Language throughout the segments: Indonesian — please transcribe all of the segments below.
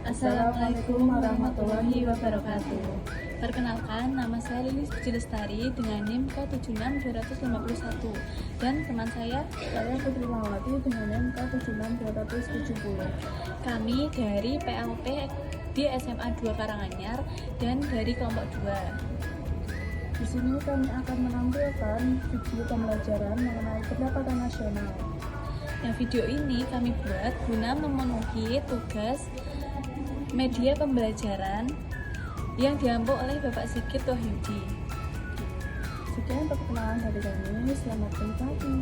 Assalamualaikum warahmatullahi wabarakatuh. Perkenalkan, nama saya Lilis Puji Lestari dengan NIM K76251 dan teman saya Putri Mawati dengan NIM K76270. kami dari PLP di SMA 2 Karanganyar dan dari kelompok 2. Di sini kami akan menampilkan video pembelajaran mengenai pendapatan nasional. Nah, video ini kami buat guna memenuhi tugas media pembelajaran yang diampu oleh Bapak Sigit Wahyudi. Sekian perkenalan dari kami, selamat menikmati.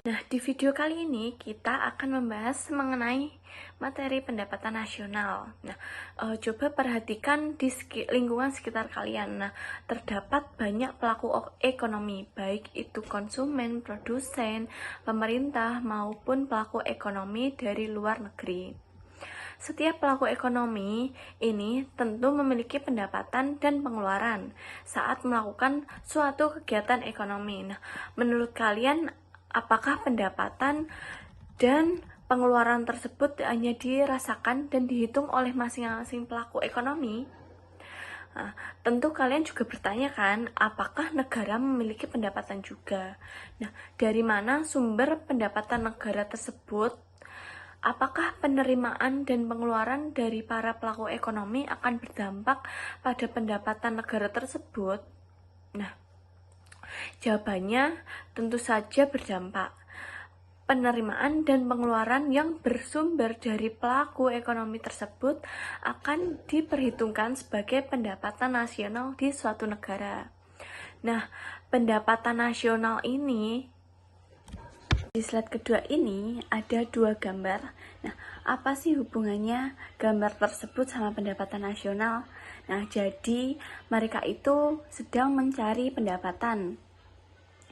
Nah, di video kali ini kita akan membahas mengenai materi pendapatan nasional. Nah, coba perhatikan di lingkungan sekitar kalian. Nah, terdapat banyak pelaku ekonomi, baik itu konsumen, produsen, pemerintah, maupun pelaku ekonomi dari luar negeri. Setiap pelaku ekonomi ini tentu memiliki pendapatan dan pengeluaran saat melakukan suatu kegiatan ekonomi. Nah, menurut kalian, apakah pendapatan dan pengeluaran tersebut hanya dirasakan dan dihitung oleh masing-masing pelaku ekonomi? Nah, tentu kalian juga bertanya kan, apakah negara memiliki pendapatan juga? Nah, dari mana sumber pendapatan negara tersebut? Apakah penerimaan dan pengeluaran dari para pelaku ekonomi akan berdampak pada pendapatan negara tersebut? Nah, jawabannya tentu saja berdampak. Penerimaan dan pengeluaran yang bersumber dari pelaku ekonomi tersebut akan diperhitungkan sebagai pendapatan nasional di suatu negara. Nah, pendapatan nasional ini di slide kedua ini ada dua gambar. Nah, apa sih hubungannya gambar tersebut sama pendapatan nasional? Nah, jadi mereka itu sedang mencari pendapatan.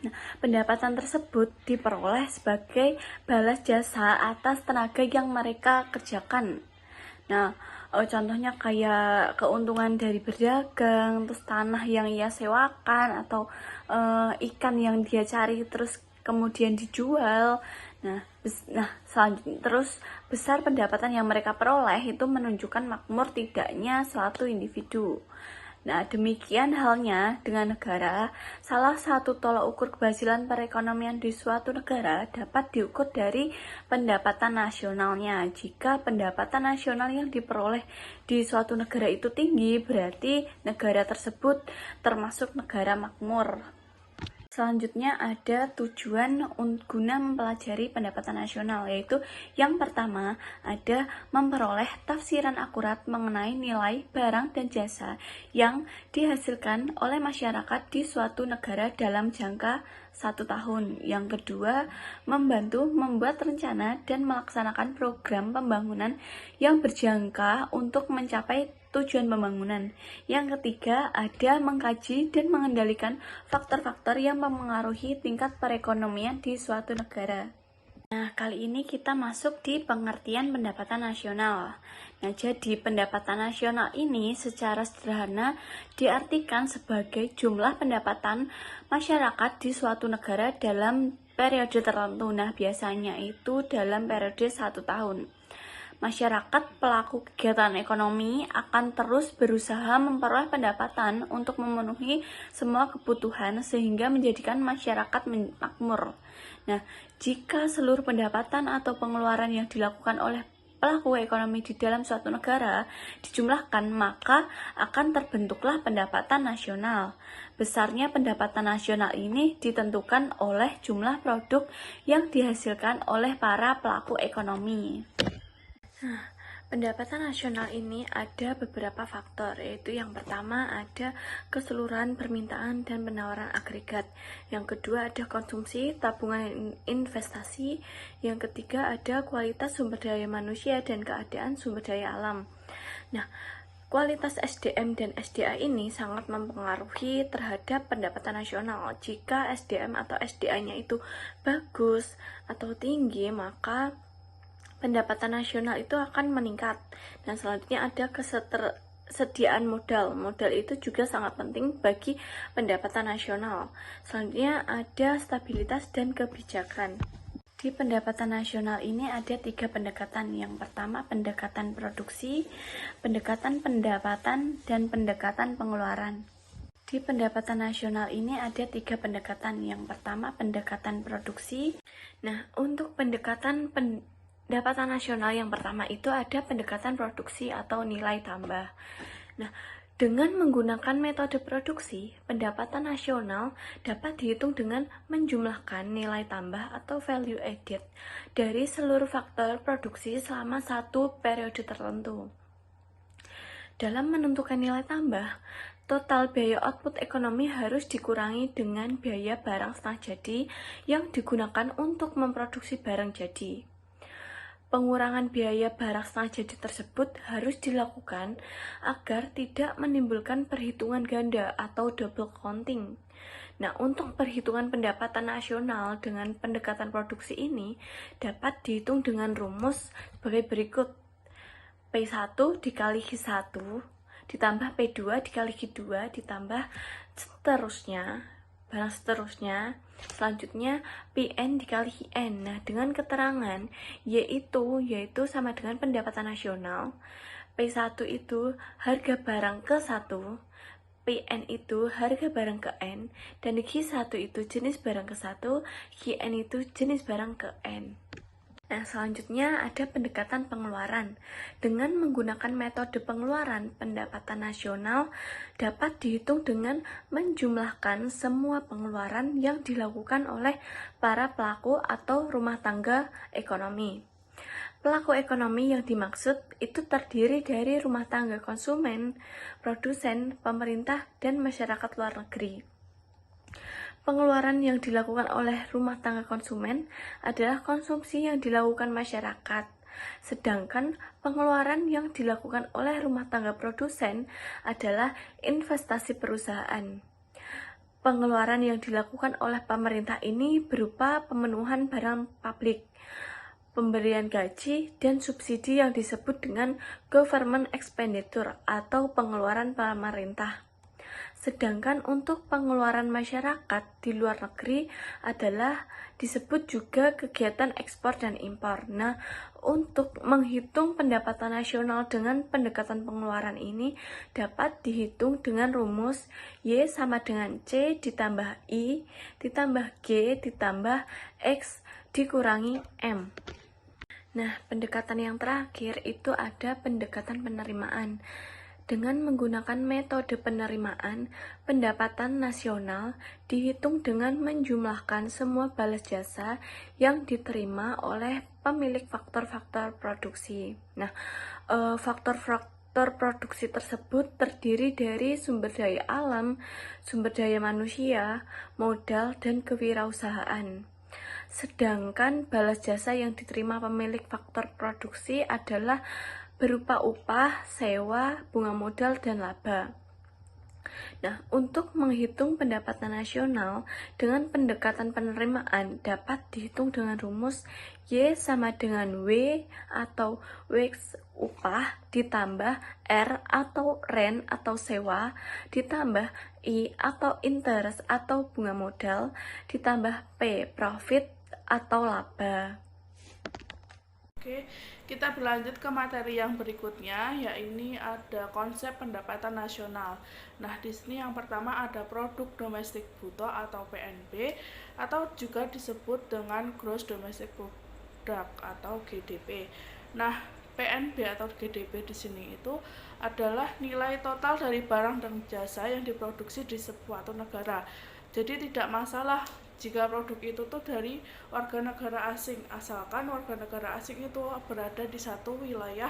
Nah, pendapatan tersebut diperoleh sebagai balas jasa atas tenaga yang mereka kerjakan. Nah, contohnya kayak keuntungan dari berdagang, terus tanah yang ia sewakan, atau ikan yang dia cari terus kemudian dijual. Selanjutnya terus besar pendapatan yang mereka peroleh itu menunjukkan makmur tidaknya suatu individu. Nah, demikian halnya dengan negara. Salah satu tolak ukur keberhasilan perekonomian di suatu negara dapat diukur dari pendapatan nasionalnya. Jika pendapatan nasional yang diperoleh di suatu negara itu tinggi, berarti negara tersebut termasuk negara makmur. Selanjutnya ada tujuan guna mempelajari pendapatan nasional, yaitu yang pertama ada memperoleh tafsiran akurat mengenai nilai barang dan jasa yang dihasilkan oleh masyarakat di suatu negara dalam jangka 1 tahun. Yang kedua, membantu membuat rencana dan melaksanakan program pembangunan yang berjangka untuk mencapai tujuan pembangunan. Yang ketiga, ada mengkaji dan mengendalikan faktor-faktor yang mempengaruhi tingkat perekonomian di suatu negara. Nah, kali ini kita masuk di pengertian pendapatan nasional. Nah, jadi pendapatan nasional ini secara sederhana diartikan sebagai jumlah pendapatan masyarakat di suatu negara dalam periode tertentu. Nah, biasanya itu dalam periode 1 tahun. Masyarakat pelaku kegiatan ekonomi akan terus berusaha memperoleh pendapatan untuk memenuhi semua kebutuhan sehingga menjadikan masyarakat makmur. Nah, jika seluruh pendapatan atau pengeluaran yang dilakukan oleh pelaku ekonomi di dalam suatu negara dijumlahkan, maka akan terbentuklah pendapatan nasional. Besarnya pendapatan nasional ini ditentukan oleh jumlah produk yang dihasilkan oleh para pelaku ekonomi. Nah, pendapatan nasional ini ada beberapa faktor, yaitu yang pertama ada keseluruhan permintaan dan penawaran agregat, yang kedua ada konsumsi, tabungan, investasi, yang ketiga ada kualitas sumber daya manusia dan keadaan sumber daya alam. Nah, kualitas SDM dan SDA ini sangat mempengaruhi terhadap pendapatan nasional. Jika SDM atau SDA-nya itu bagus atau tinggi, maka pendapatan nasional itu akan meningkat. Dan selanjutnya ada ketersediaan modal. Modal itu juga sangat penting bagi pendapatan nasional. Selanjutnya ada stabilitas dan kebijakan. Di pendapatan nasional ini ada 3 pendekatan. Yang pertama pendekatan produksi, pendekatan pendapatan, dan pendekatan pengeluaran. Di pendapatan nasional ini ada 3 pendekatan. Yang pertama pendekatan produksi. Nah, untuk pendekatan pendapatan nasional yang pertama itu ada pendekatan produksi atau nilai tambah. Nah, dengan menggunakan metode produksi, pendapatan nasional dapat dihitung dengan menjumlahkan nilai tambah atau value added dari seluruh faktor produksi selama satu periode tertentu. Dalam menentukan nilai tambah, total biaya output ekonomi harus dikurangi dengan biaya barang setengah jadi yang digunakan untuk memproduksi barang jadi. Pengurangan biaya barang setengah jadi tersebut harus dilakukan agar tidak menimbulkan perhitungan ganda atau double counting. Nah, untuk perhitungan pendapatan nasional dengan pendekatan produksi ini dapat dihitung dengan rumus sebagai berikut. P1 dikali Q1 ditambah P2 dikali Q2 ditambah seterusnya. Barang seterusnya, selanjutnya PN dikali IN. Nah, dengan keterangan yaitu sama dengan pendapatan nasional. P1 itu harga barang ke 1, PN itu harga barang ke N, dan Q1 itu jenis barang ke 1, QN itu jenis barang ke N. Nah, selanjutnya ada pendekatan pengeluaran. Dengan menggunakan metode pengeluaran, pendapatan nasional dapat dihitung dengan menjumlahkan semua pengeluaran yang dilakukan oleh para pelaku atau rumah tangga ekonomi. Pelaku ekonomi yang dimaksud itu terdiri dari rumah tangga konsumen, produsen, pemerintah, dan masyarakat luar negeri. Pengeluaran yang dilakukan oleh rumah tangga konsumen adalah konsumsi yang dilakukan masyarakat, sedangkan pengeluaran yang dilakukan oleh rumah tangga produsen adalah investasi perusahaan. Pengeluaran yang dilakukan oleh pemerintah ini berupa pemenuhan barang publik, pemberian gaji, dan subsidi yang disebut dengan government expenditure atau pengeluaran pemerintah. Sedangkan untuk pengeluaran masyarakat di luar negeri adalah disebut juga kegiatan ekspor dan impor. Nah, untuk menghitung pendapatan nasional dengan pendekatan pengeluaran ini dapat dihitung dengan rumus Y sama dengan C ditambah I ditambah G ditambah X dikurangi M. Nah, pendekatan yang terakhir itu ada pendekatan penerimaan. Dengan menggunakan metode penerimaan, pendapatan nasional dihitung dengan menjumlahkan semua balas jasa yang diterima oleh pemilik faktor-faktor produksi. Nah, faktor-faktor produksi tersebut terdiri dari sumber daya alam, sumber daya manusia, modal, dan kewirausahaan. Sedangkan balas jasa yang diterima pemilik faktor produksi adalah berupa upah, sewa, bunga modal, dan laba. Nah, untuk menghitung pendapatan nasional dengan pendekatan penerimaan dapat dihitung dengan rumus Y sama dengan W atau Wage upah ditambah R atau rent atau sewa ditambah I atau interest atau bunga modal ditambah P profit atau laba. Oke, kita berlanjut ke materi yang berikutnya, yaitu ada konsep pendapatan nasional. Nah, di sini yang pertama ada produk domestik bruto atau PNB atau juga disebut dengan gross domestic product atau GDP. Nah, PNB atau GDP di sini itu adalah nilai total dari barang dan jasa yang diproduksi di suatu negara. Jadi tidak masalah jika produk itu tuh dari warga negara asing, asalkan warga negara asing itu berada di satu wilayah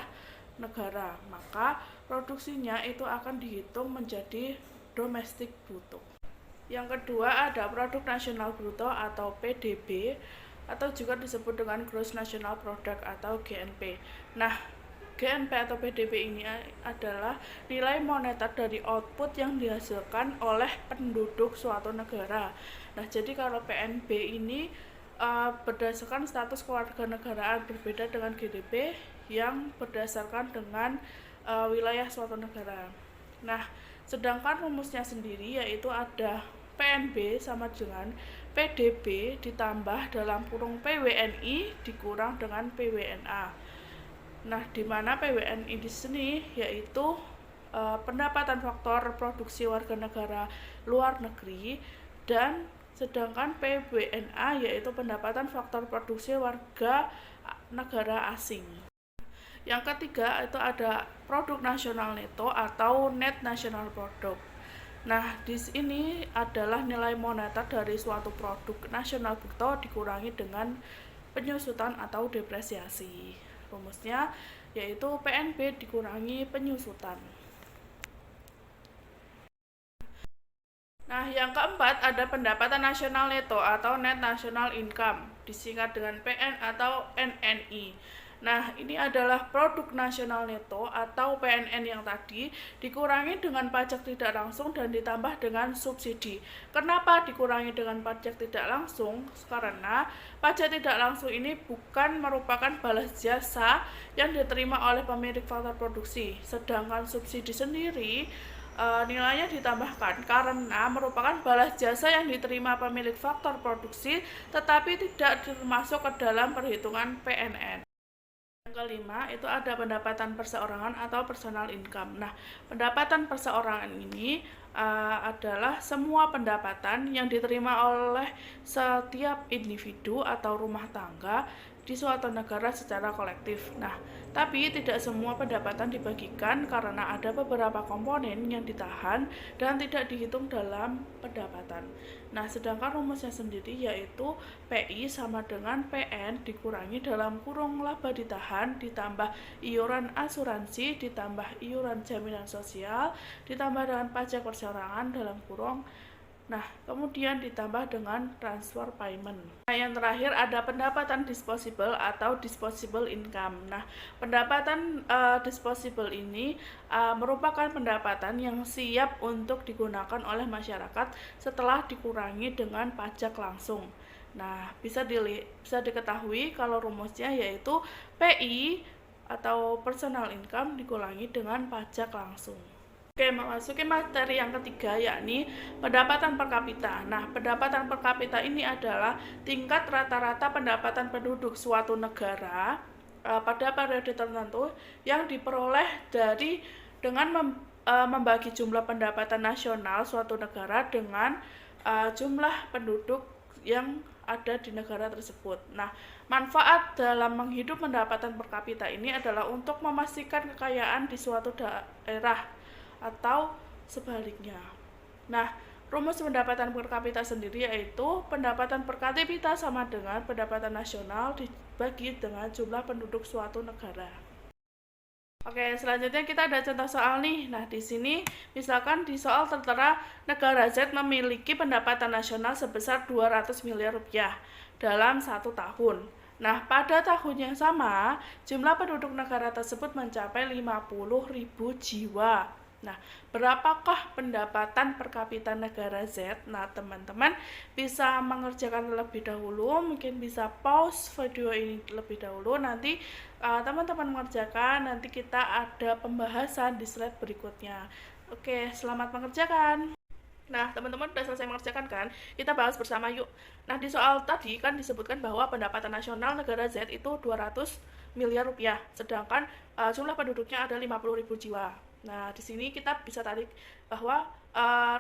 negara, maka produksinya itu akan dihitung menjadi domestik bruto. Yang kedua ada produk nasional bruto atau PDB atau juga disebut dengan gross national product atau GNP. Nah, GNP atau PDB ini adalah nilai moneter dari output yang dihasilkan oleh penduduk suatu negara. Nah, jadi kalau PNB ini berdasarkan status kewarganegaraan, berbeda dengan GDP yang berdasarkan dengan wilayah suatu negara. Nah, sedangkan rumusnya sendiri yaitu ada PNB sama dengan PDB ditambah dalam kurung PWNI dikurang dengan PWNA. Nah, di mana PWNI di sini yaitu pendapatan faktor produksi warga negara luar negeri, dan sedangkan PWNA yaitu pendapatan faktor produksi warga negara asing. Yang ketiga itu ada produk nasional neto atau net national product. Nah, di sini adalah nilai moneter dari suatu produk nasional bruto dikurangi dengan penyusutan atau depresiasi. Rumusnya yaitu PNB dikurangi penyusutan. Nah, yang keempat ada pendapatan nasional neto atau net national income, disingkat dengan PN atau NNI. Nah, ini adalah produk nasional neto atau PNN yang tadi dikurangi dengan pajak tidak langsung dan ditambah dengan subsidi. Kenapa dikurangi dengan pajak tidak langsung? Karena pajak tidak langsung ini bukan merupakan balas jasa yang diterima oleh pemilik faktor produksi, sedangkan subsidi sendiri nilainya ditambahkan karena merupakan balas jasa yang diterima pemilik faktor produksi tetapi tidak termasuk ke dalam perhitungan PNN. Yang kelima itu ada pendapatan perseorangan atau personal income. Nah, pendapatan perseorangan ini adalah semua pendapatan yang diterima oleh setiap individu atau rumah tangga di suatu negara secara kolektif. Nah, tapi tidak semua pendapatan dibagikan karena ada beberapa komponen yang ditahan dan tidak dihitung dalam pendapatan. Nah, sedangkan rumusnya sendiri yaitu PI sama dengan PN dikurangi dalam kurung laba ditahan ditambah iuran asuransi ditambah iuran jaminan sosial ditambah dengan pajak perseorangan dalam kurung. Nah, kemudian ditambah dengan transfer payment. Nah, yang terakhir ada pendapatan disposable atau disposable income. Nah, pendapatan disposable ini merupakan pendapatan yang siap untuk digunakan oleh masyarakat setelah dikurangi dengan pajak langsung. Nah, bisa diketahui kalau rumusnya yaitu PI atau personal income dikurangi dengan pajak langsung. Oke, memasuki materi yang ketiga yakni pendapatan per kapita. Nah, pendapatan per kapita ini adalah tingkat rata-rata pendapatan penduduk suatu negara pada periode tertentu yang diperoleh dengan membagi jumlah pendapatan nasional suatu negara dengan jumlah penduduk yang ada di negara tersebut. Nah, manfaat dalam menghidup pendapatan per kapita ini adalah untuk memastikan kekayaan di suatu daerah atau sebaliknya. Nah, rumus pendapatan per kapita sendiri yaitu pendapatan per kapita sama dengan pendapatan nasional dibagi dengan jumlah penduduk suatu negara. Oke, selanjutnya kita ada contoh soal nih. Nah, di sini misalkan di soal tertera negara Z memiliki pendapatan nasional sebesar 200 miliar rupiah dalam 1 tahun. Nah, pada tahun yang sama, jumlah penduduk negara tersebut mencapai 50.000 jiwa. Nah, berapakah pendapatan per kapita negara Z? Nah, teman-teman bisa mengerjakan terlebih dahulu, mungkin bisa pause video ini terlebih dahulu, nanti teman-teman mengerjakan, nanti kita ada pembahasan di slide berikutnya. Oke, selamat mengerjakan. Nah, teman-teman sudah selesai mengerjakan kan? Kita bahas bersama yuk. Nah, di soal tadi kan disebutkan bahwa pendapatan nasional negara Z itu 200 miliar rupiah, sedangkan jumlah penduduknya ada 50.000 jiwa. Nah, di sini kita bisa tarik bahwa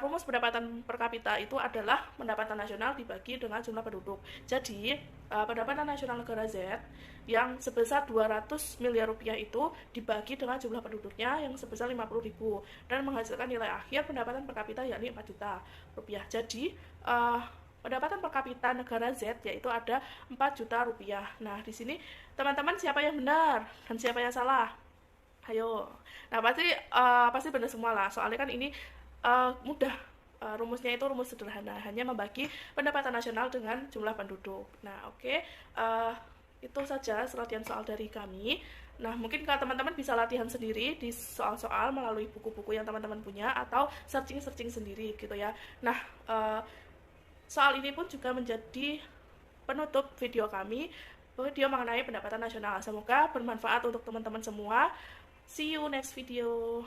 rumus pendapatan per kapita itu adalah pendapatan nasional dibagi dengan jumlah penduduk. Jadi, pendapatan nasional negara Z yang sebesar 200 miliar rupiah itu dibagi dengan jumlah penduduknya yang sebesar 50.000 dan menghasilkan nilai akhir pendapatan per kapita yakni 4 juta rupiah. Jadi, pendapatan per kapita negara Z yaitu ada 4 juta rupiah. Nah, di sini teman-teman siapa yang benar dan siapa yang salah? Ayo. Nah, pasti benar semua lah. Soalnya kan ini mudah. Rumusnya itu rumus sederhana, hanya membagi pendapatan nasional dengan jumlah penduduk. Nah, oke. Itu saja latihan soal dari kami. Nah, mungkin kalau teman-teman bisa latihan sendiri di soal-soal melalui buku-buku yang teman-teman punya atau searching-searching sendiri gitu ya. Nah, soal ini pun juga menjadi penutup video kami, video mengenai pendapatan nasional. Semoga bermanfaat untuk teman-teman semua. See you next video.